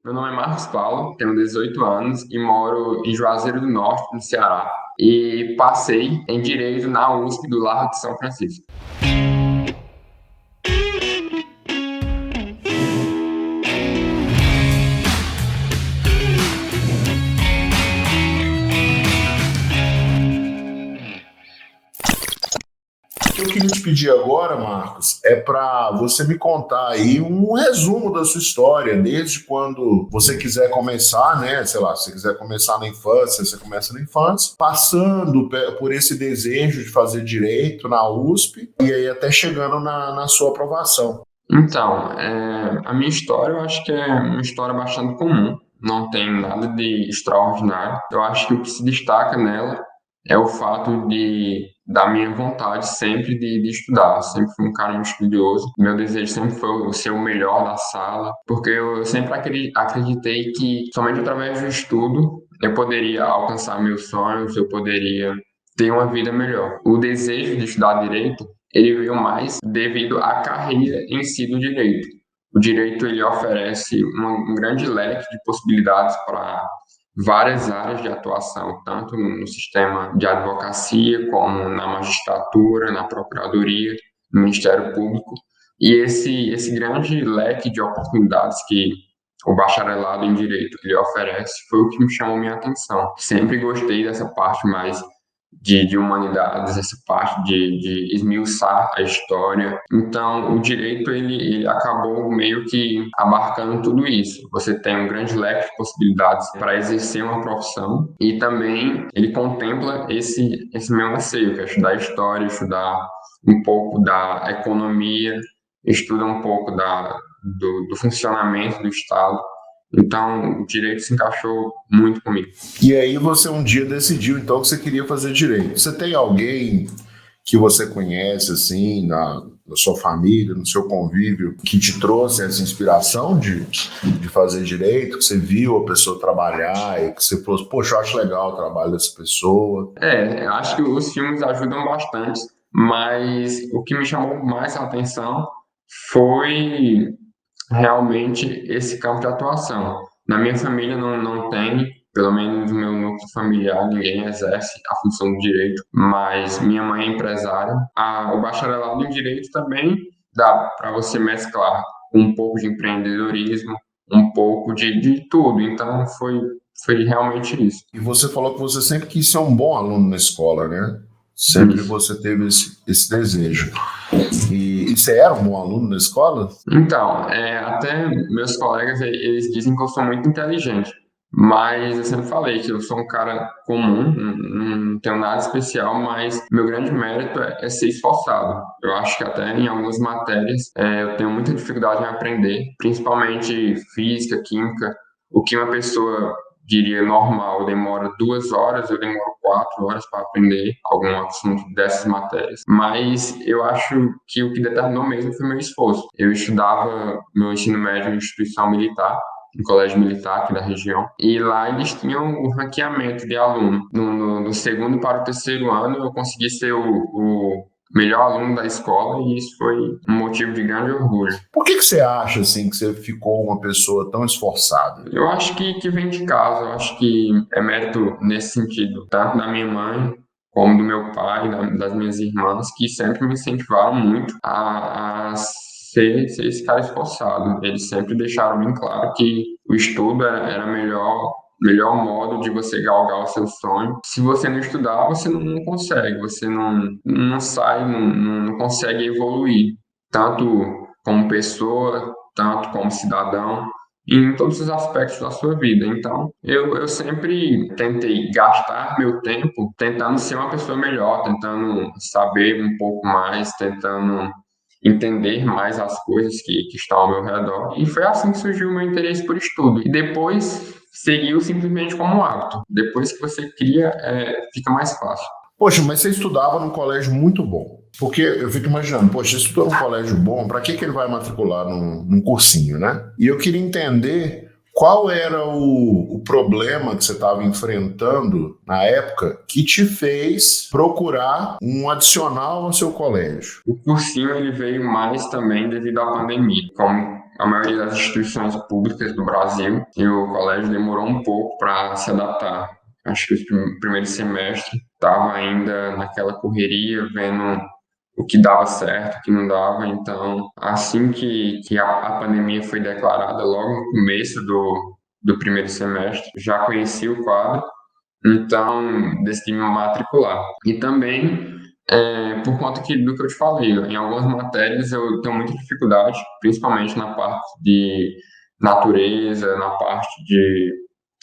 Meu nome é Marcos Paulo, tenho 18 anos e moro em Juazeiro do Norte, no Ceará. E passei em Direito na USP do Largo de São Francisco. O que eu queria te pedir agora, Marcos, é para você me contar aí um resumo da sua história, desde quando você quiser começar, né? Sei lá, se você quiser começar na infância, você começa na infância, passando por esse desejo de fazer direito na USP e aí até chegando na sua aprovação. Então, a minha história eu acho que é uma história bastante comum, não tem nada de extraordinário. Eu acho que o que se destaca nela é o fato da minha vontade sempre de estudar. Sempre fui um cara muito estudioso. Meu desejo sempre foi ser o melhor da sala, porque eu sempre acreditei que somente através do estudo eu poderia alcançar meus sonhos, eu poderia ter uma vida melhor. O desejo de estudar direito ele veio mais devido à carreira em si do direito. O direito ele oferece um grande leque de possibilidades para várias áreas de atuação, tanto no sistema de advocacia, como na magistratura, na procuradoria, no Ministério Público. E esse grande leque de oportunidades que o bacharelado em direito ele oferece foi o que me chamou minha atenção. Sempre gostei dessa parte mais de humanidades, essa parte de esmiuçar a história. Então, o direito ele acabou meio que abarcando tudo isso. Você tem um grande leque de possibilidades para exercer uma profissão e também ele contempla esse meu anseio, que é estudar história, estudar um pouco da economia, estuda um pouco do funcionamento do Estado. Então, o direito se encaixou muito comigo. E aí você um dia decidiu então que você queria fazer direito. Você tem alguém que você conhece assim na sua família, no seu convívio, que te trouxe essa inspiração de fazer direito, que você viu a pessoa trabalhar e que você falou, poxa, eu acho legal o trabalho dessa pessoa. Eu acho que os filmes ajudam bastante, mas o que me chamou mais a atenção foi realmente esse campo de atuação. Na minha família não tem, pelo menos no meu núcleo familiar, ninguém exerce a função do direito, mas minha mãe é empresária. O bacharelado em direito também dá para você mesclar um pouco de empreendedorismo, um pouco de tudo. Então foi realmente isso. E você falou que você sempre quis ser um bom aluno na escola, né? Sempre Isso. você teve esse desejo. E você era um bom aluno na escola? Então, até meus colegas, eles dizem que eu sou muito inteligente, mas eu sempre falei que eu sou um cara comum, não tenho nada especial, mas meu grande mérito é ser esforçado. Eu acho que até em algumas matérias eu tenho muita dificuldade em aprender, principalmente física, química, o que uma pessoa diria normal demora 2 horas, eu demoro 4 horas para aprender algum assunto dessas matérias. Mas eu acho que o que determinou mesmo foi meu esforço. Eu estudava meu ensino médio em instituição militar, um colégio militar aqui da região, e lá eles tinham o ranqueamento de aluno. No segundo para o terceiro ano, eu consegui ser o melhor aluno da escola, e isso foi um motivo de grande orgulho. Por que você acha assim que você ficou uma pessoa tão esforçada? Eu acho que vem de casa, eu acho que é mérito nesse sentido, tanto da minha mãe como do meu pai, das minhas irmãs, que sempre me incentivaram muito a ser esse cara esforçado. Eles sempre deixaram bem claro que o estudo era melhor modo de você galgar o seu sonho. Se você não estudar, você não consegue, você não sai, não consegue evoluir, tanto como pessoa, tanto como cidadão em todos os aspectos da sua vida. Então, eu sempre tentei gastar meu tempo tentando ser uma pessoa melhor, tentando saber um pouco mais, tentando entender mais as coisas que estão ao meu redor. E foi assim que surgiu o meu interesse por estudo. E depois seguiu simplesmente como um hábito. Depois que você cria, fica mais fácil. Poxa, mas você estudava num colégio muito bom. Porque eu fico imaginando, poxa, você estudou num colégio bom, para que ele vai matricular num cursinho, né? E eu queria entender qual era o problema que você estava enfrentando na época que te fez procurar um adicional ao seu colégio. O cursinho ele veio mais também devido à pandemia. Como a maioria das instituições públicas do Brasil, e o colégio demorou um pouco para se adaptar. Acho que o primeiro semestre estava ainda naquela correria, vendo o que dava certo, o que não dava. Então, assim que a pandemia foi declarada, logo no começo do primeiro semestre, já conheci o quadro, então decidi me matricular. E também, por conta do que eu te falei, em algumas matérias eu tenho muita dificuldade, principalmente na parte de natureza, na parte de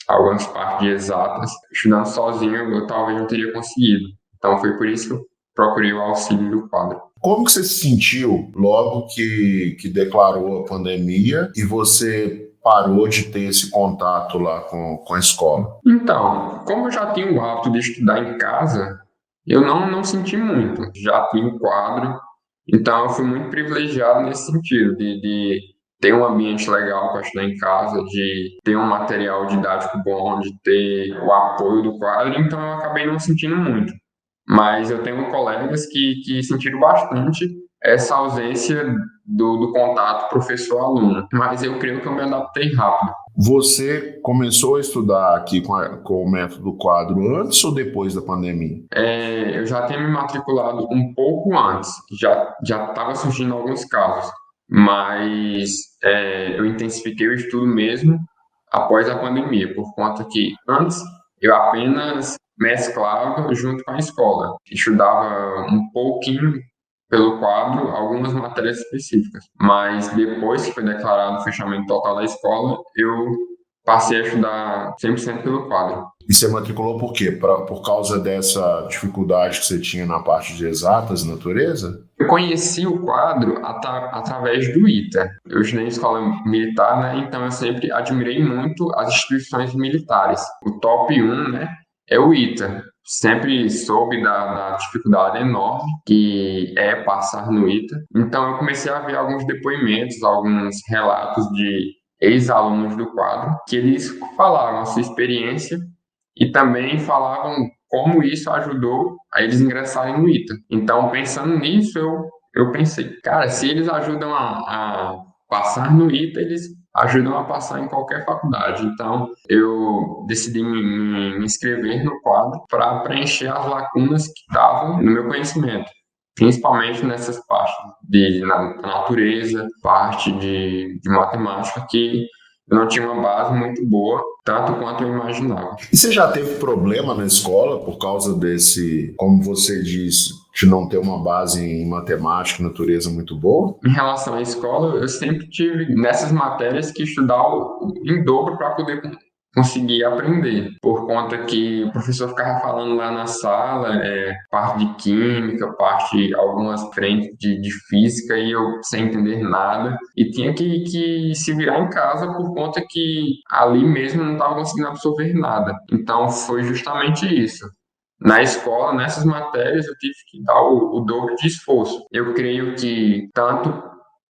algumas partes de exatas. Estudando sozinho, eu talvez não teria conseguido. Então, foi por isso que eu procurei o auxílio do quadro. Como que você se sentiu logo que declarou a pandemia e você parou de ter esse contato lá com a escola? Então, como eu já tinha o hábito de estudar em casa, eu não senti muito. Já tinha o quadro, então eu fui muito privilegiado nesse sentido, de ter um ambiente legal para estudar em casa, de ter um material didático bom, de ter o apoio do quadro, então eu acabei não sentindo muito. Mas eu tenho colegas que sentiram bastante essa ausência do contato professor-aluno. Mas eu creio que eu me adaptei rápido. Você começou a estudar aqui com o método quadro antes ou depois da pandemia? Eu já tinha me matriculado um pouco antes, já estava surgindo alguns casos, mas eu intensifiquei o estudo mesmo após a pandemia, por conta que antes eu apenas mesclava junto com a escola, estudava um pouquinho pelo quadro algumas matérias específicas, mas depois que foi declarado o fechamento total da escola, eu passei a estudar 100% pelo quadro. E você matriculou por quê? Por causa dessa dificuldade que você tinha na parte de exatas, natureza? Eu conheci o quadro através do ITA. Eu estudei em escola militar, né? Então eu sempre admirei muito as instituições militares. O top 1, né, é o ITA. Sempre soube da dificuldade enorme que é passar no ITA. Então eu comecei a ver alguns depoimentos, alguns relatos de ex-alunos do quadro, que eles falavam a sua experiência e também falavam como isso ajudou a eles ingressarem no ITA. Então, pensando nisso, eu pensei, cara, se eles ajudam a passar no ITA, eles ajudam a passar em qualquer faculdade. Então, eu decidi me inscrever no quadro para preencher as lacunas que estavam no meu conhecimento, principalmente nessas partes da natureza, parte de matemática, que eu não tinha uma base muito boa, tanto quanto eu imaginava. E você já teve problema na escola por causa desse, como você diz, de não ter uma base em matemática e natureza muito boa? Em relação à escola, eu sempre tive nessas matérias que estudar em dobro para poder conseguir aprender, por conta que o professor ficava falando lá na sala, parte de química, parte algumas frentes de física e eu sem entender nada e tinha que se virar em casa por conta que ali mesmo não estava conseguindo absorver nada. Então foi justamente isso. Na escola, nessas matérias, eu tive que dar o dobro de esforço. Eu creio que, tanto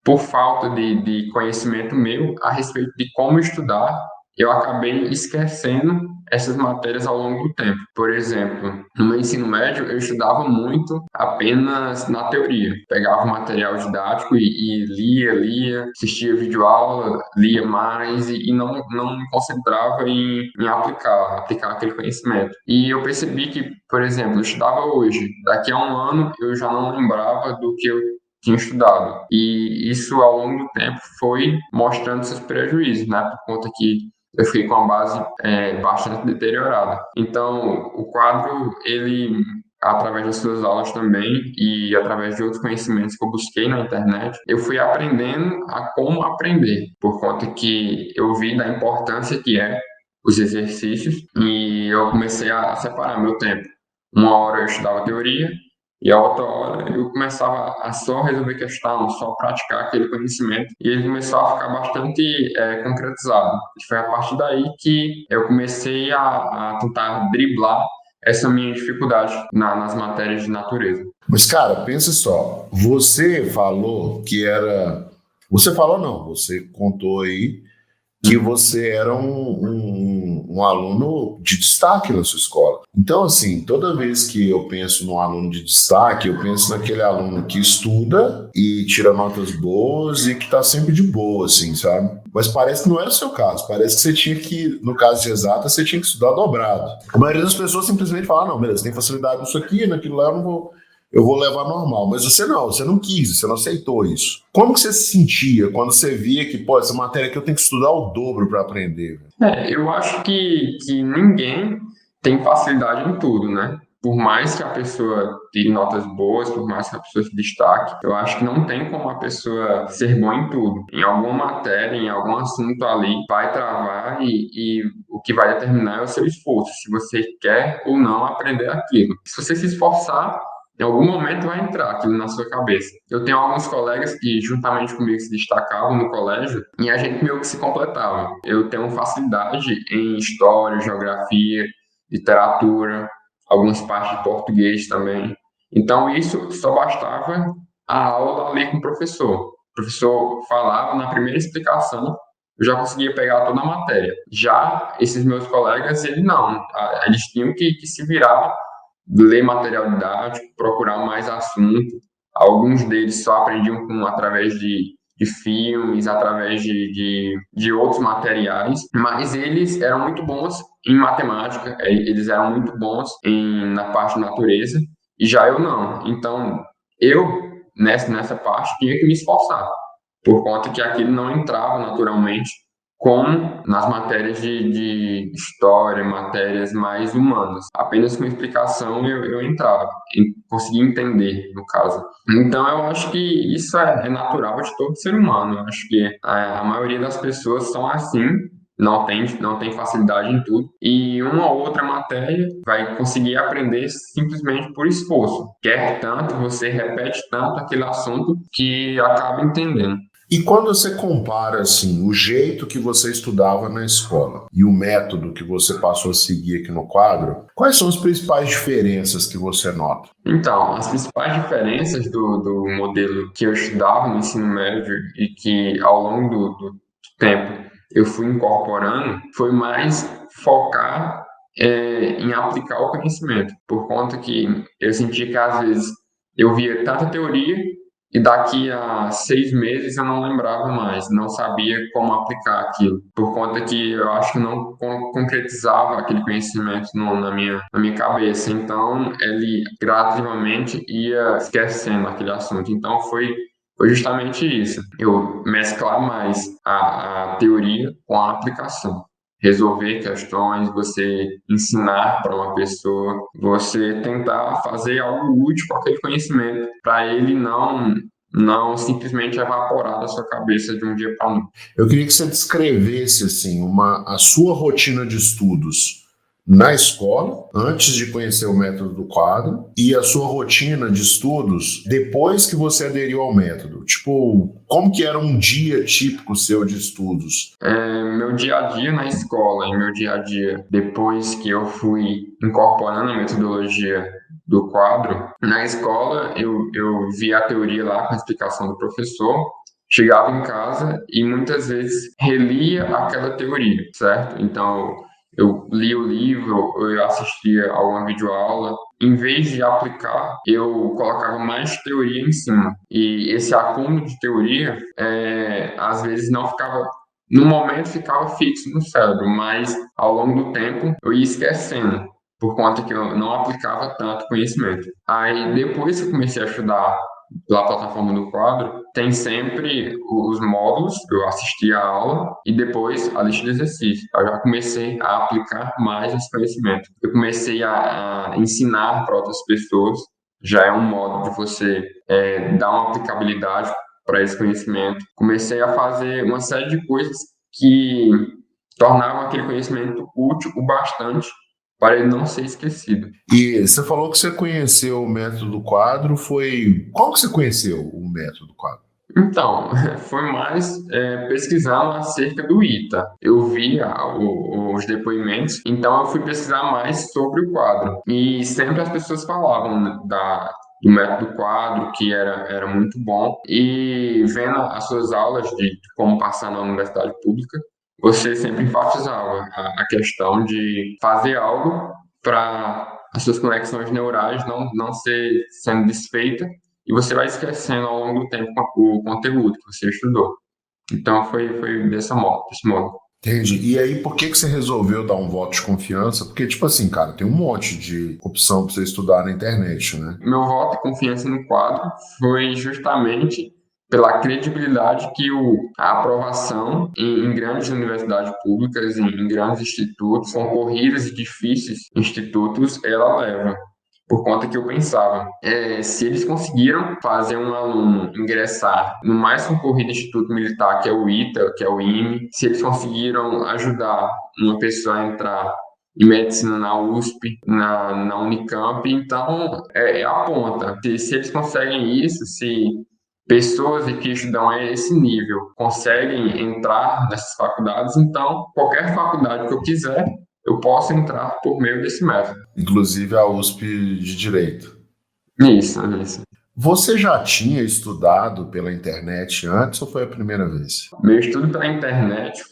por falta de conhecimento meu a respeito de como estudar, eu acabei esquecendo essas matérias ao longo do tempo. Por exemplo, no meu ensino médio, eu estudava muito apenas na teoria. Pegava o material didático e lia, assistia videoaula, lia mais e não me concentrava em aplicar aquele conhecimento. E eu percebi que, por exemplo, eu estudava hoje, daqui a um ano eu já não lembrava do que eu tinha estudado. E isso, ao longo do tempo, foi mostrando seus prejuízos, né? Por conta que eu fiquei com a base bastante deteriorada. Então, o quadro, ele, através das suas aulas também e através de outros conhecimentos que eu busquei na internet, eu fui aprendendo a como aprender, por conta que eu vi da importância que é os exercícios e eu comecei a separar meu tempo. Uma hora eu estudava teoria, e a outra hora eu começava a só resolver questão, só praticar aquele conhecimento, e ele começou a ficar bastante concretizado. E foi a partir daí que eu comecei a tentar driblar essa minha dificuldade nas matérias de natureza. Mas, cara, pensa só. Você falou que era. Você falou não, você contou aí que você era um aluno de destaque na sua escola. Então, assim, toda vez que eu penso num aluno de destaque, eu penso naquele aluno que estuda e tira notas boas e que está sempre de boa, assim, sabe? Mas parece que não era o seu caso. Parece que você tinha que, no caso de exata, você tinha que estudar dobrado. A maioria das pessoas simplesmente fala, não, beleza, tem facilidade nisso aqui, naquilo lá eu vou levar normal. Mas você não quis, você não aceitou isso. Como que você se sentia quando você via que, pô, essa matéria aqui eu tenho que estudar o dobro para aprender? Eu acho que ninguém tem facilidade em tudo, né? Por mais que a pessoa tire notas boas, por mais que a pessoa se destaque, eu acho que não tem como a pessoa ser boa em tudo. Em alguma matéria, em algum assunto ali, vai travar e o que vai determinar é o seu esforço, se você quer ou não aprender aquilo. Se você se esforçar, em algum momento vai entrar aquilo na sua cabeça. Eu tenho alguns colegas que, juntamente comigo, se destacavam no colégio e a gente meio que se completava. Eu tenho facilidade em história, geografia, literatura, algumas partes de português também. Então, isso só bastava a aula ali com o professor. O professor falava na primeira explicação, eu já conseguia pegar toda a matéria. Já esses meus colegas, ele não. Eles tinham que se virar, ler material didático, procurar mais assunto. Alguns deles só aprendiam através de filmes, através de outros materiais, mas eles eram muito bons em matemática, eles eram muito bons na parte de natureza, e já eu não. Então, eu, nessa parte, tinha que me esforçar, por conta que aquilo não entrava naturalmente como nas matérias de história, matérias mais humanas. Apenas com explicação eu entrava, conseguia entender, no caso. Então eu acho que isso é natural de todo ser humano. Eu acho que a maioria das pessoas são assim, não tem facilidade em tudo, e uma ou outra matéria vai conseguir aprender simplesmente por esforço. Quer tanto, você repete tanto aquele assunto que acaba entendendo. E quando você compara assim o jeito que você estudava na escola e o método que você passou a seguir aqui no quadro, quais são as principais diferenças que você nota? Então, as principais diferenças do modelo que eu estudava no ensino médio e que ao longo do tempo eu fui incorporando foi mais focar em aplicar o conhecimento, por conta que eu sentia que às vezes eu via tanta teoria e daqui a 6 meses eu não lembrava mais, não sabia como aplicar aquilo, por conta que eu acho que não concretizava aquele conhecimento na minha cabeça. Então, ele gradativamente ia esquecendo aquele assunto. Então, foi justamente isso. Eu mesclar mais a teoria com a aplicação. Resolver questões, você ensinar para uma pessoa, você tentar fazer algo útil com aquele conhecimento, para ele não simplesmente evaporar da sua cabeça de um dia para o outro. Eu queria que você descrevesse assim a sua rotina de estudos na escola, antes de conhecer o método do quadro, e a sua rotina de estudos depois que você aderiu ao método. Tipo, como que era um dia típico seu de estudos? Meu dia a dia na escola e meu dia a dia depois que eu fui incorporando a metodologia do quadro, na escola eu via a teoria lá com a explicação do professor, chegava em casa e muitas vezes relia aquela teoria, certo? Então eu lia o livro, eu assistia a alguma videoaula. Em vez de aplicar, eu colocava mais teoria em cima. E esse acúmulo de teoria, às vezes não ficava no momento ficava fixo no cérebro, mas ao longo do tempo eu ia esquecendo, por conta que eu não aplicava tanto conhecimento. Aí depois que eu comecei a estudar pela plataforma do quadro, tem sempre os módulos, eu assisti a aula e depois a lista de exercícios. Eu já comecei a aplicar mais esse conhecimento. Eu comecei a ensinar para outras pessoas, já é um modo de você dar uma aplicabilidade para esse conhecimento. Comecei a fazer uma série de coisas que tornavam aquele conhecimento útil o bastante para ele não ser esquecido. E você falou que você conheceu o método do quadro, foi... Qual que você conheceu o método do quadro? Então, foi mais pesquisando acerca do ITA. Eu via os depoimentos, então eu fui pesquisar mais sobre o quadro. E sempre as pessoas falavam, né, do método quadro, que era muito bom. E vendo as suas aulas de como passar na universidade pública, você sempre enfatizava a questão de fazer algo para as suas conexões neurais não ser sendo desfeitas e você vai esquecendo ao longo do tempo o conteúdo que você estudou. Então foi desse modo. Entendi. E aí, por que você resolveu dar um voto de confiança? Porque, tipo assim, cara, tem um monte de opção pra você estudar na internet, né? Meu voto de confiança no quadro foi justamente pela credibilidade que a aprovação em grandes universidades públicas, em grandes institutos, concorridos e difíceis institutos, ela leva. Por conta que eu pensava, se eles conseguiram fazer um aluno ingressar no mais concorrido instituto militar, que é o ITA, que é o IME, se eles conseguiram ajudar uma pessoa a entrar em medicina na USP, na Unicamp, então é a ponta. Se eles conseguem isso, se pessoas que estudam a esse nível conseguem entrar nessas faculdades, então qualquer faculdade que eu quiser, eu posso entrar por meio desse método. Inclusive a USP de Direito. Isso. Você já tinha estudado pela internet antes ou foi a primeira vez? Meu estudo pela internet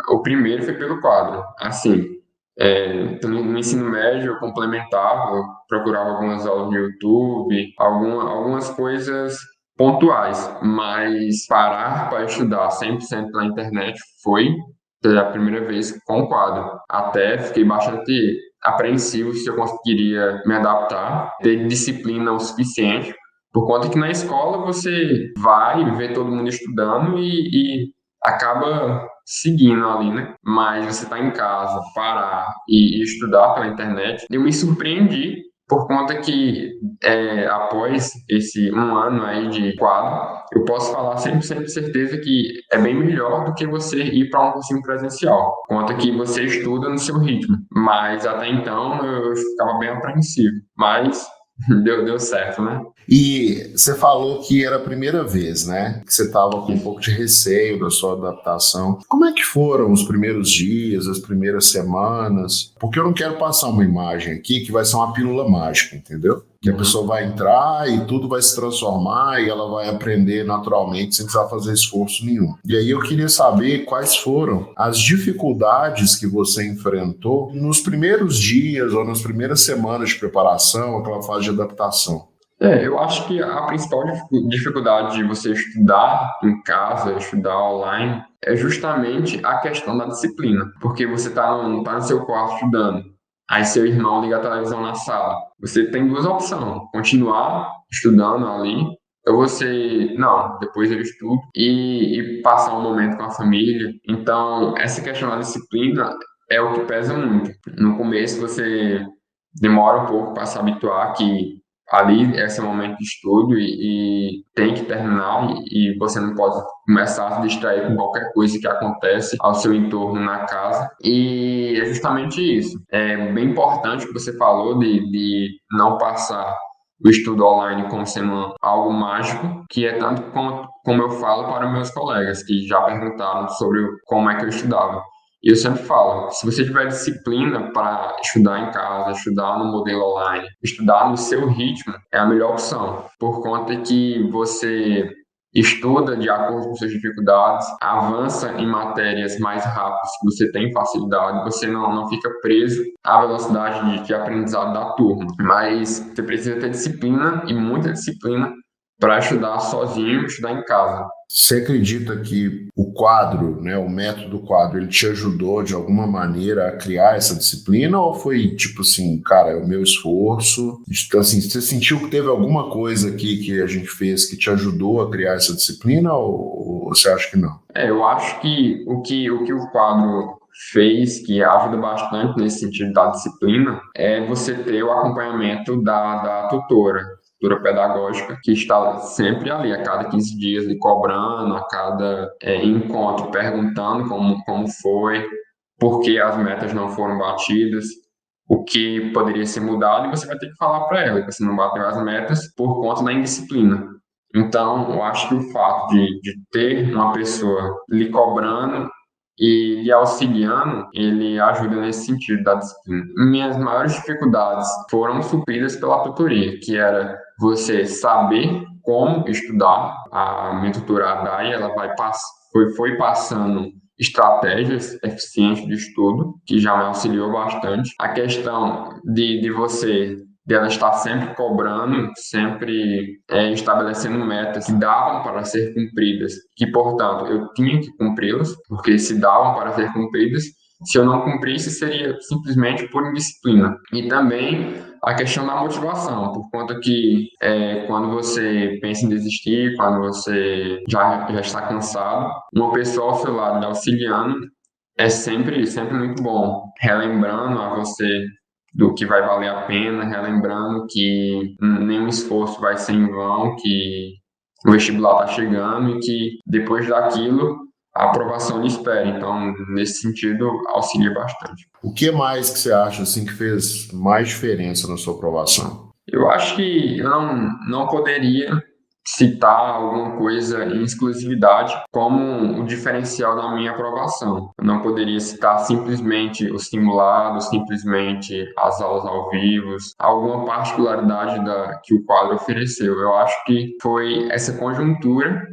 o primeiro foi pelo quadro. Assim, no ensino médio eu complementava, eu procurava algumas aulas no YouTube, algumas coisas pontuais, mas parar para estudar 100% pela internet foi pela primeira vez com o quadro. Até fiquei bastante apreensivo se eu conseguiria me adaptar, ter disciplina o suficiente, por conta que na escola você vai ver todo mundo estudando e acaba seguindo ali, né? Mas você tá em casa, parar e estudar pela internet, eu me surpreendi por conta que após esse um ano aí de quadro, eu posso falar 100% de certeza que é bem melhor do que você ir para um cursinho presencial. Conta que você estuda no seu ritmo, mas até então eu ficava bem apreensivo. Mas deu certo, né? E você falou que era a primeira vez, né? Que você estava com um pouco de receio da sua adaptação. Como é que foram os primeiros dias, as primeiras semanas? Porque eu não quero passar uma imagem aqui que vai ser uma pílula mágica, entendeu? Que a pessoa vai entrar e tudo vai se transformar e ela vai aprender naturalmente sem precisar fazer esforço nenhum. E aí eu queria saber quais foram as dificuldades que você enfrentou nos primeiros dias ou nas primeiras semanas de preparação, aquela fase de adaptação. Eu acho que a principal dificuldade de você estudar em casa, estudar online, é justamente a questão da disciplina. Porque você tá no seu quarto estudando, aí seu irmão liga a televisão na sala. Você tem duas opções: continuar estudando ali, ou você, não, depois eu estudo e passar um momento com a família. Então, essa questão da disciplina é o que pesa muito. No começo você demora um pouco para se habituar que ali esse é o momento de estudo e tem que terminar e você não pode começar a se distrair com qualquer coisa que acontece ao seu entorno na casa. E é justamente isso. É bem importante o que você falou de não passar o estudo online como sendo algo mágico, que é tanto como eu falo para meus colegas que já perguntaram sobre como é que eu estudava. E eu sempre falo, se você tiver disciplina para estudar em casa, estudar no modelo online, estudar no seu ritmo, é a melhor opção, por conta que você estuda de acordo com suas dificuldades, avança em matérias mais rápidas que você tem facilidade, você não fica preso à velocidade de aprendizado da turma. Mas você precisa ter disciplina e muita disciplina para estudar sozinho, estudar em casa. Você acredita que o quadro, né, o método quadro, ele te ajudou de alguma maneira a criar essa disciplina ou foi tipo assim, cara, é o meu esforço? Então, assim, você sentiu que teve alguma coisa aqui que a gente fez que te ajudou a criar essa disciplina ou você acha que não? Eu acho que o quadro fez, que ajuda bastante nesse sentido da disciplina, é você ter o acompanhamento da tutora pedagógica, que está sempre ali, a cada 15 dias, lhe cobrando, a cada encontro, perguntando como foi, por que as metas não foram batidas, o que poderia ser mudado, e você vai ter que falar para ela que você não bateu as metas por conta da indisciplina. Então, eu acho que o fato de ter uma pessoa lhe cobrando e lhe auxiliando, ele ajuda nesse sentido da disciplina. Minhas maiores dificuldades foram supridas pela tutoria, que era você saber como estudar. A minha tutora, a Day, ela foi passando estratégias eficientes de estudo, que já me auxiliou bastante. A questão de ela estar sempre cobrando, sempre estabelecendo metas que davam para ser cumpridas, que, portanto, eu tinha que cumpri-las, porque se davam para ser cumpridas, se eu não cumprisse, seria simplesmente por indisciplina. E também a questão da motivação, por conta que quando você pensa em desistir, quando você já está cansado, uma pessoa ao seu lado lhe auxiliando é sempre muito bom, relembrando a você do que vai valer a pena, relembrando que nenhum esforço vai ser em vão, que o vestibular está chegando e que depois daquilo a aprovação lhe espera. Então, nesse sentido, auxilia bastante. O que mais que você acha assim que fez mais diferença na sua aprovação? Eu acho que eu não poderia citar alguma coisa em exclusividade como o diferencial da minha aprovação. Eu não poderia citar simplesmente o simulado, simplesmente as aulas ao vivo, alguma particularidade que o quadro ofereceu. Eu acho que foi essa conjuntura,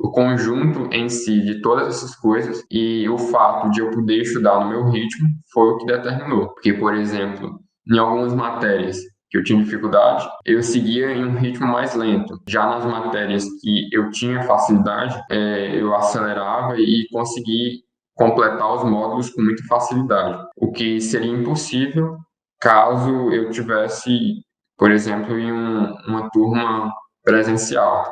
o conjunto em si de todas essas coisas e o fato de eu poder estudar no meu ritmo foi o que determinou. Porque, por exemplo, em algumas matérias que eu tinha dificuldade, eu seguia em um ritmo mais lento. Já nas matérias que eu tinha facilidade, eu acelerava e consegui completar os módulos com muita facilidade, o que seria impossível caso eu tivesse, por exemplo, em uma turma presencial.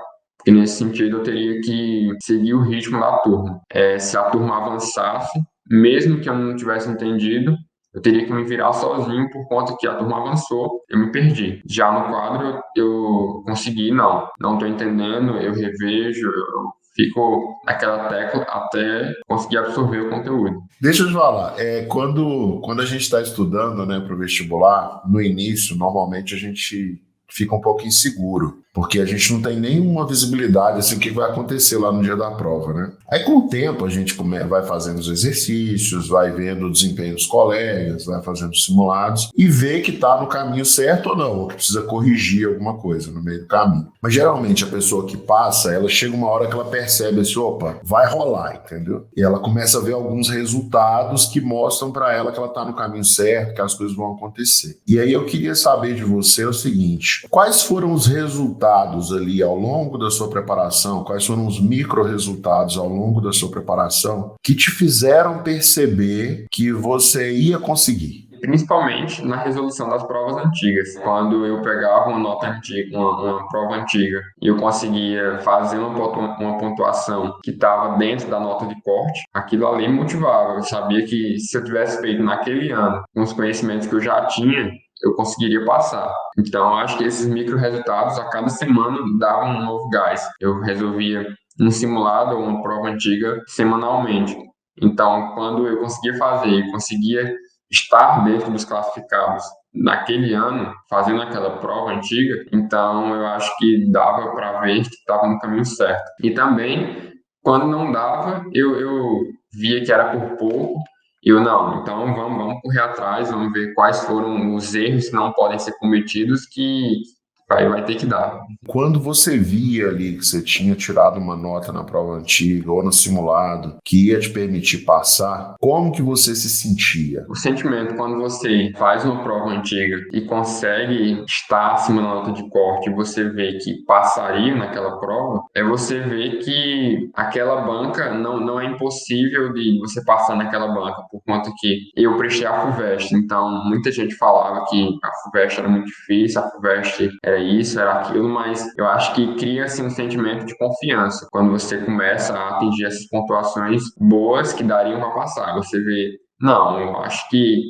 E nesse sentido, eu teria que seguir o ritmo da turma. Se a turma avançasse, mesmo que eu não tivesse entendido, eu teria que me virar sozinho por conta que a turma avançou, eu me perdi. Já no quadro, eu consegui, não estou entendendo, eu revejo, eu fico naquela tecla até conseguir absorver o conteúdo. Deixa eu te falar, quando a gente está estudando, né, para o vestibular, no início, normalmente a gente fica um pouco inseguro, porque a gente não tem nenhuma visibilidade assim, o que vai acontecer lá no dia da prova, né? Aí com o tempo a gente vai fazendo os exercícios, vai vendo o desempenho dos colegas, vai fazendo os simulados e vê que está no caminho certo ou não, ou que precisa corrigir alguma coisa no meio do caminho. Mas geralmente a pessoa que passa, ela chega uma hora que ela percebe assim, opa, vai rolar, entendeu? E ela começa a ver alguns resultados que mostram para ela que ela está no caminho certo, que as coisas vão acontecer. E aí eu queria saber de você o seguinte, quais foram os resultados ali ao longo da sua preparação, quais foram os micro-resultados ao longo da sua preparação que te fizeram perceber que você ia conseguir? Principalmente na resolução das provas antigas. Quando eu pegava uma nota antiga, uma prova antiga, e eu conseguia fazer uma pontuação que estava dentro da nota de corte, aquilo ali me motivava. Eu sabia que se eu tivesse feito naquele ano, com os conhecimentos que eu já tinha, eu conseguiria passar. Então, acho que esses micro resultados a cada semana davam um novo gás. Eu resolvia um simulado ou uma prova antiga semanalmente. Então, quando eu conseguia fazer, conseguia estar dentro dos classificados naquele ano, fazendo aquela prova antiga, então eu acho que dava para ver que estava no caminho certo. E também, quando não dava, eu via que era por pouco, não, então vamos correr atrás, vamos ver quais foram os erros que não podem ser cometidos, que vai ter que dar. Quando você via ali que você tinha tirado uma nota na prova antiga ou no simulado que ia te permitir passar, como que você se sentia? O sentimento quando você faz uma prova antiga e consegue estar acima da nota de corte e você vê que passaria naquela prova, é você ver que aquela banca não é impossível de você passar naquela banca, por conta que eu prestei a FUVEST, então muita gente falava que a FUVEST era muito difícil, a FUVEST era isso, era aquilo, mas eu acho que cria-se um sentimento de confiança quando você começa a atingir essas pontuações boas que dariam para passar. Você vê, não, eu acho que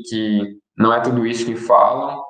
não é tudo isso que falam,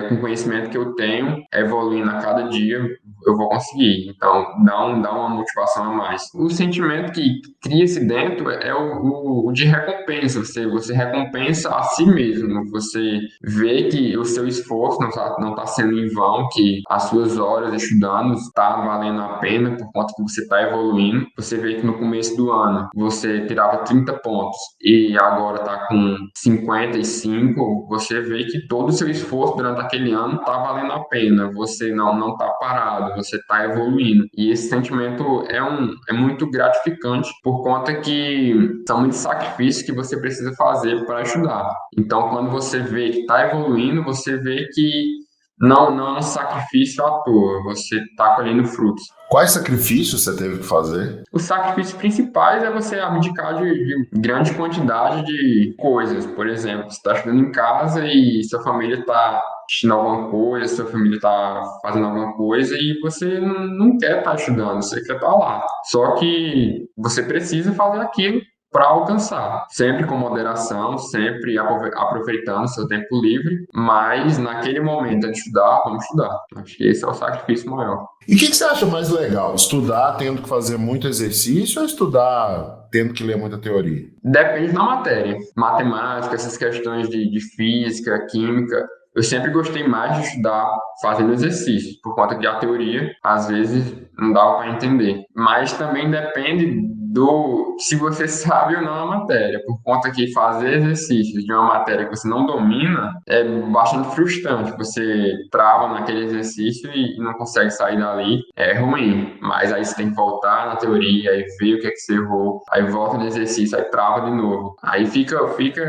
com o conhecimento que eu tenho, evoluindo a cada dia, eu vou conseguir. Então, dá uma motivação a mais. O sentimento que cria-se dentro é o de recompensa. Você recompensa a si mesmo. Você vê que o seu esforço não tá sendo em vão, que as suas horas estudando está valendo a pena por conta que você está evoluindo. Você vê que no começo do ano você tirava 30 pontos e agora está com 55, você vê que todo o seu esforço durante aquele ano está valendo a pena, você não está parado, você está evoluindo. E esse sentimento é muito gratificante por conta que são muitos sacrifícios que você precisa fazer para estudar. Então, quando você vê que está evoluindo, você vê que não é um sacrifício à toa, você está colhendo frutos. Quais sacrifícios você teve que fazer? Os sacrifícios principais é você abdicar de grande quantidade de coisas. Por exemplo, você está estudando em casa e sua família está assistindo alguma coisa, sua família está fazendo alguma coisa e você não quer estar estudando, você quer estar lá. Só que você precisa fazer aquilo para alcançar, sempre com moderação, sempre aproveitando seu tempo livre, mas naquele momento de estudar, vamos estudar. Acho que esse é o sacrifício maior. E o que você acha mais legal? Estudar tendo que fazer muito exercício ou estudar tendo que ler muita teoria? Depende da matéria. Matemática, essas questões de física, química, eu sempre gostei mais de estudar fazendo exercícios, por conta que a teoria, às vezes, não dava para entender. Mas também depende do se você sabe ou não a matéria, por conta que fazer exercícios de uma matéria que você não domina é bastante frustrante. Você trava naquele exercício e não consegue sair dali, é ruim. Mas aí você tem que voltar na teoria, aí ver o que é que você errou, aí volta no exercício, aí trava de novo. Aí fica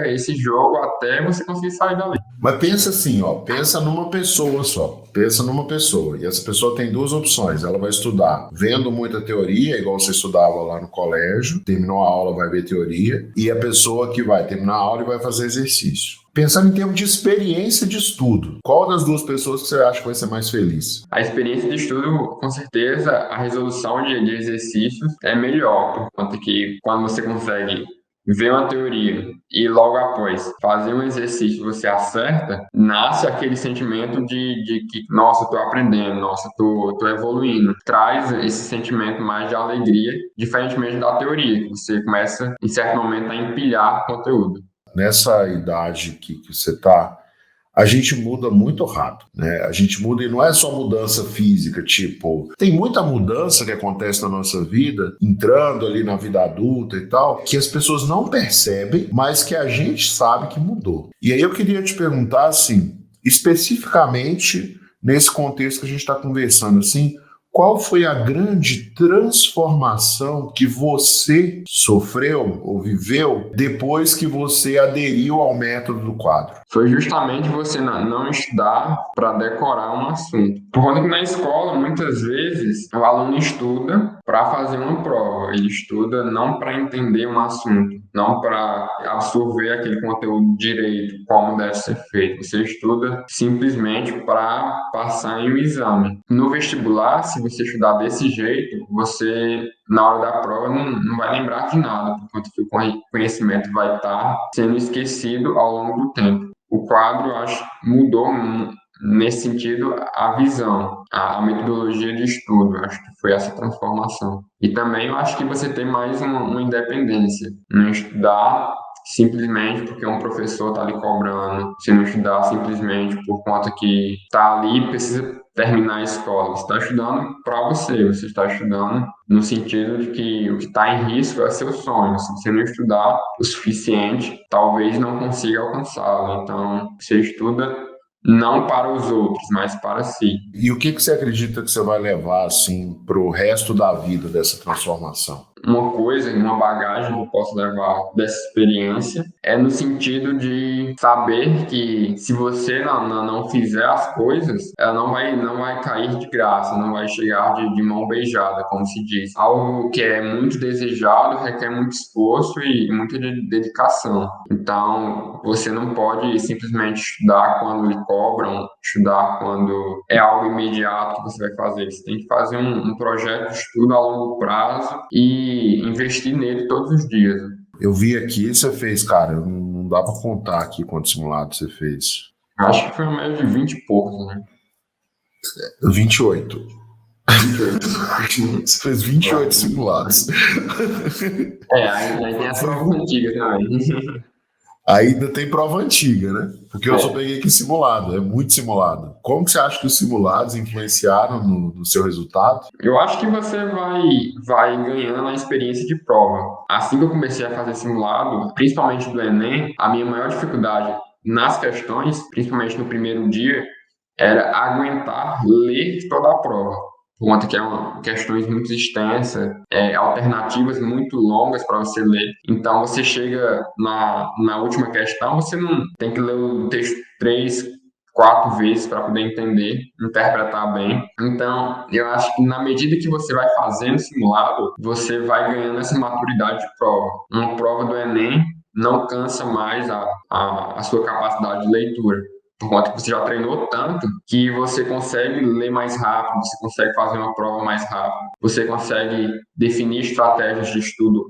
esse jogo até você conseguir sair dali. Mas pensa assim, ó, pensa numa pessoa só. Pensa numa pessoa. E essa pessoa tem duas opções. Ela vai estudar vendo muita teoria, igual você estudava lá no colégio. Terminou a aula, vai ver teoria. E a pessoa que vai terminar a aula e vai fazer exercício. Pensando em termos de experiência de estudo, qual das duas pessoas que você acha que vai ser mais feliz? A experiência de estudo, com certeza, a resolução de exercícios é melhor, por conta que quando você consegue ver uma teoria e logo após fazer um exercício você acerta, nasce aquele sentimento de que, nossa, estou aprendendo, nossa, estou evoluindo. Traz esse sentimento mais de alegria, diferentemente da teoria, que você começa, em certo momento, a empilhar conteúdo. Nessa idade que você está, a gente muda muito rápido, né? A gente muda e não é só mudança física, tipo, tem muita mudança que acontece na nossa vida, entrando ali na vida adulta e tal, que as pessoas não percebem, mas que a gente sabe que mudou. E aí eu queria te perguntar, assim, especificamente nesse contexto que a gente está conversando, assim, qual foi a grande transformação que você sofreu ou viveu depois que você aderiu ao método do quadro? Foi justamente você não estudar para decorar um assunto. Por conta que na escola, muitas vezes, o aluno estuda para fazer uma prova. Ele estuda não para entender um assunto, não para absorver aquele conteúdo direito, como deve ser feito. Você estuda simplesmente para passar em um exame. No vestibular, se você estudar desse jeito, você, na hora da prova, não vai lembrar de nada, por conta que o conhecimento vai estar sendo esquecido ao longo do tempo. O quadro, acho, mudou nesse sentido a visão, a metodologia de estudo. Acho que foi essa transformação. E também eu acho que você tem mais uma independência, não estudar simplesmente porque um professor está ali cobrando, você não estudar simplesmente por conta que está ali e precisa terminar a escola. Você está estudando para você está estudando no sentido de que o que está em risco é seu sonho. Se você não estudar o suficiente, talvez não consiga alcançá-lo. Então, você estuda não para os outros, mas para si. E o que você acredita que você vai levar assim para o resto da vida dessa transformação? Uma coisa, uma bagagem que eu posso levar dessa experiência é no sentido de saber que se você não fizer as coisas, ela não vai cair de graça, não vai chegar de mão beijada, como se diz. Algo que é muito desejado requer muito esforço e muita dedicação. Então, você não pode simplesmente estudar quando lhe cobram, estudar quando é algo imediato que você vai fazer. Você tem que fazer um projeto de estudo a longo prazo e investir nele todos os dias. Eu vi aqui, você fez, cara, não dá para contar aqui quantos simulados você fez. Acho que foi um médio de 20 e poucos, né? 28. 28. Você fez 28 simulados. Aí tem as provas antigas também. Ainda tem prova antiga, né? Porque eu só peguei aqui simulado, é muito simulado. Como que você acha que os simulados influenciaram no seu resultado? Eu acho que você vai ganhando a experiência de prova. Assim que eu comecei a fazer simulado, principalmente do Enem, a minha maior dificuldade nas questões, principalmente no primeiro dia, era aguentar ler toda a prova. Por conta que questões muito extensas, alternativas muito longas para você ler. Então, você chega na última questão, você não tem que ler o texto 3, 4 vezes para poder entender, interpretar bem. Então, eu acho que na medida que você vai fazendo simulado, você vai ganhando essa maturidade de prova. Uma prova do Enem não cansa mais a sua capacidade de leitura. Por conta que você já treinou tanto que você consegue ler mais rápido, você consegue fazer uma prova mais rápido, você consegue definir estratégias de estudo,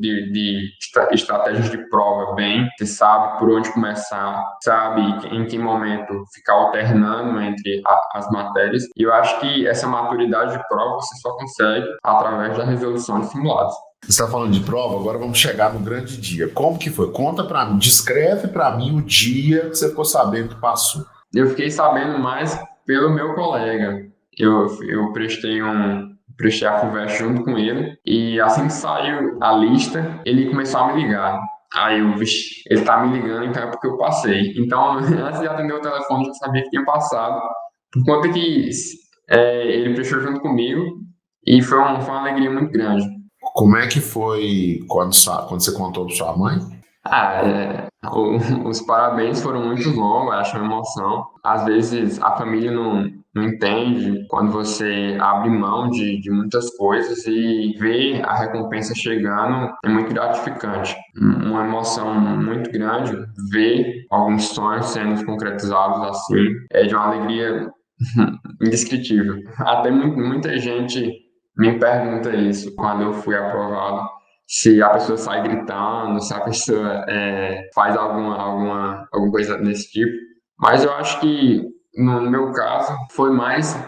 estratégias de prova bem, você sabe por onde começar, sabe em que momento ficar alternando entre as matérias. E eu acho que essa maturidade de prova você só consegue através da resolução de simulados. Você está falando de prova, agora vamos chegar no grande dia. Como que foi? Conta para mim, descreve para mim o dia que você ficou sabendo que passou. Eu fiquei sabendo mais pelo meu colega. Eu prestei a FUVEST junto com ele e assim que saiu a lista, ele começou a me ligar. Aí eu, vixe, ele tá me ligando, então é porque eu passei. Então, antes de atender o telefone, eu já sabia que tinha passado, por conta que ele prestou junto comigo e foi uma alegria muito grande. Como é que foi quando você contou para sua mãe? Os parabéns foram muito longos, acho uma emoção. Às vezes a família não entende quando você abre mão de muitas coisas e ver a recompensa chegando é muito gratificante. Uma emoção muito grande ver alguns sonhos sendo concretizados assim é de uma alegria indescritível. Até muita gente me pergunta isso quando eu fui aprovado, se a pessoa sai gritando, se a pessoa faz alguma coisa desse tipo. Mas eu acho que, no meu caso, foi mais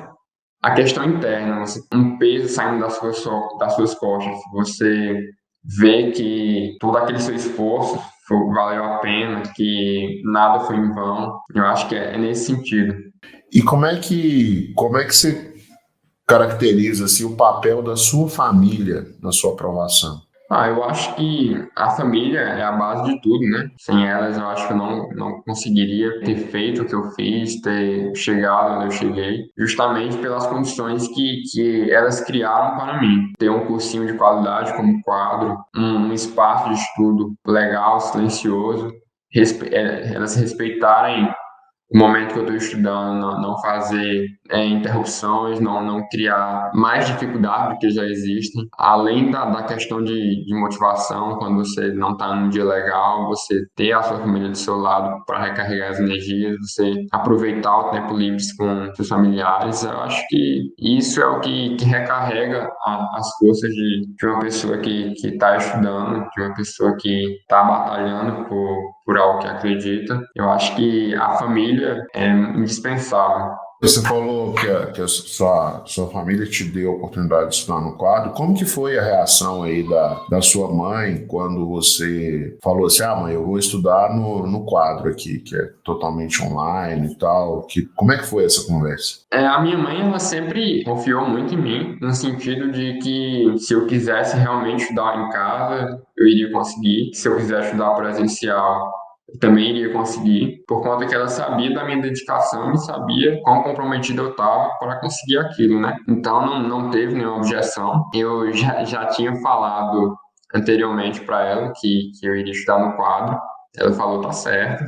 a questão interna, um peso saindo das suas costas. Você vê que todo aquele seu esforço valeu a pena, que nada foi em vão. Eu acho que é nesse sentido. E como é que você caracteriza assim, o papel da sua família na sua aprovação? Eu acho que a família é a base de tudo, né? Sem elas, eu acho que eu não conseguiria ter feito o que eu fiz, ter chegado onde eu cheguei, justamente pelas condições que elas criaram para mim. Ter um cursinho de qualidade como quadro, um espaço de estudo legal, silencioso, elas respeitarem o momento que eu estou estudando, não fazer interrupções, não criar mais dificuldades do que já existem. Além da questão de motivação, quando você não está num dia legal, você ter a sua família do seu lado para recarregar as energias, você aproveitar o tempo livre com seus familiares, eu acho que isso é o que recarrega as forças de uma pessoa que está estudando, de uma pessoa que está batalhando por algo que acredita. Eu acho que a família é indispensável. Você falou que a sua família te deu a oportunidade de estudar no quadro. Como que foi a reação aí da sua mãe quando você falou assim, mãe, eu vou estudar no quadro aqui, que é totalmente online e tal. Como é que foi essa conversa? A minha mãe, ela sempre confiou muito em mim, no sentido de que se eu quisesse realmente estudar em casa, eu iria conseguir. Se eu quisesse estudar presencial, eu também iria conseguir, por conta que ela sabia da minha dedicação e sabia quão comprometido eu estava para conseguir aquilo, né? Então não teve nenhuma objeção. Eu já tinha falado anteriormente para ela que eu iria estudar no quadro. Ela falou, tá certo.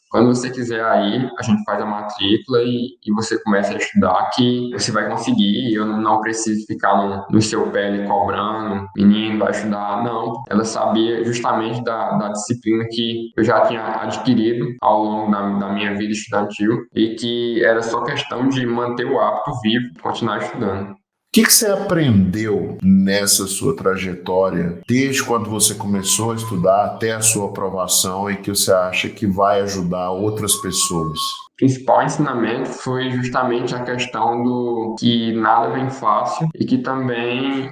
Quando você quiser aí, a gente faz a matrícula e você começa a estudar que você vai conseguir. Eu não preciso ficar no seu pé ali cobrando, menino, vai estudar. Não, ela sabia justamente da disciplina que eu já tinha adquirido ao longo da minha vida estudantil e que era só questão de manter o hábito vivo, continuar estudando. O que você aprendeu nessa sua trajetória, desde quando você começou a estudar até a sua aprovação e que você acha que vai ajudar outras pessoas? O principal ensinamento foi justamente a questão do que nada vem fácil e que também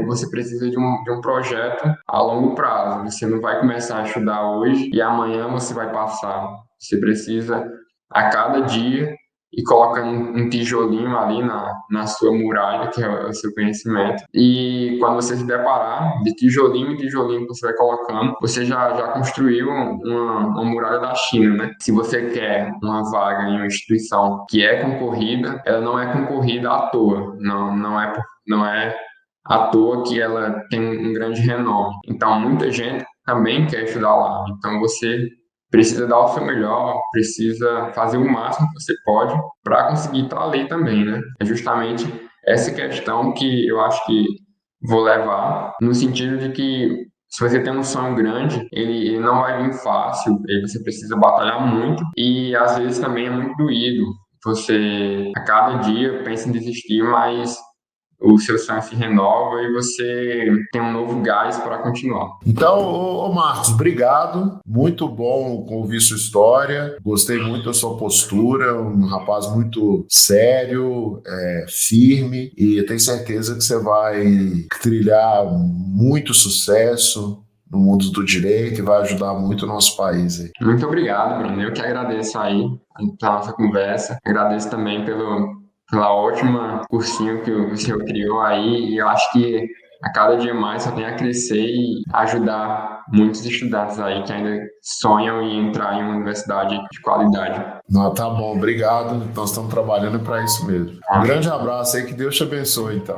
você precisa de um projeto a longo prazo. Você não vai começar a estudar hoje e amanhã você vai passar. Você precisa, a cada dia, e colocando um tijolinho ali na sua muralha, que é o seu conhecimento. E quando você se deparar, de tijolinho em tijolinho que você vai colocando, você já construiu uma muralha da China, né? Se você quer uma vaga em uma instituição que é concorrida, ela não é concorrida à toa, não é à toa que ela tem um grande renome. Então, muita gente também quer estudar lá. Então, você precisa dar o seu melhor, precisa fazer o máximo que você pode para conseguir estar ali também, né? É justamente essa questão que eu acho que vou levar, no sentido de que se você tem um sonho grande, ele não vai vir fácil, você precisa batalhar muito e às vezes também é muito doído. Você, a cada dia, pensa em desistir, mas o seu sonho se renova e você tem um novo gás para continuar. Então, ô Marcos, obrigado. Muito bom ouvir sua história. Gostei muito da sua postura, um rapaz muito sério, firme, e eu tenho certeza que você vai trilhar muito sucesso no mundo do direito e vai ajudar muito o nosso país aí. Muito obrigado, Bruno. Eu que agradeço aí pela nossa conversa. Agradeço também pela ótima cursinho que o senhor criou aí. E eu acho que a cada dia mais só tem a crescer e ajudar muitos estudantes aí que ainda sonham em entrar em uma universidade de qualidade. Não, tá bom, obrigado. Nós estamos trabalhando para isso mesmo. Um grande abraço aí, que Deus te abençoe, então.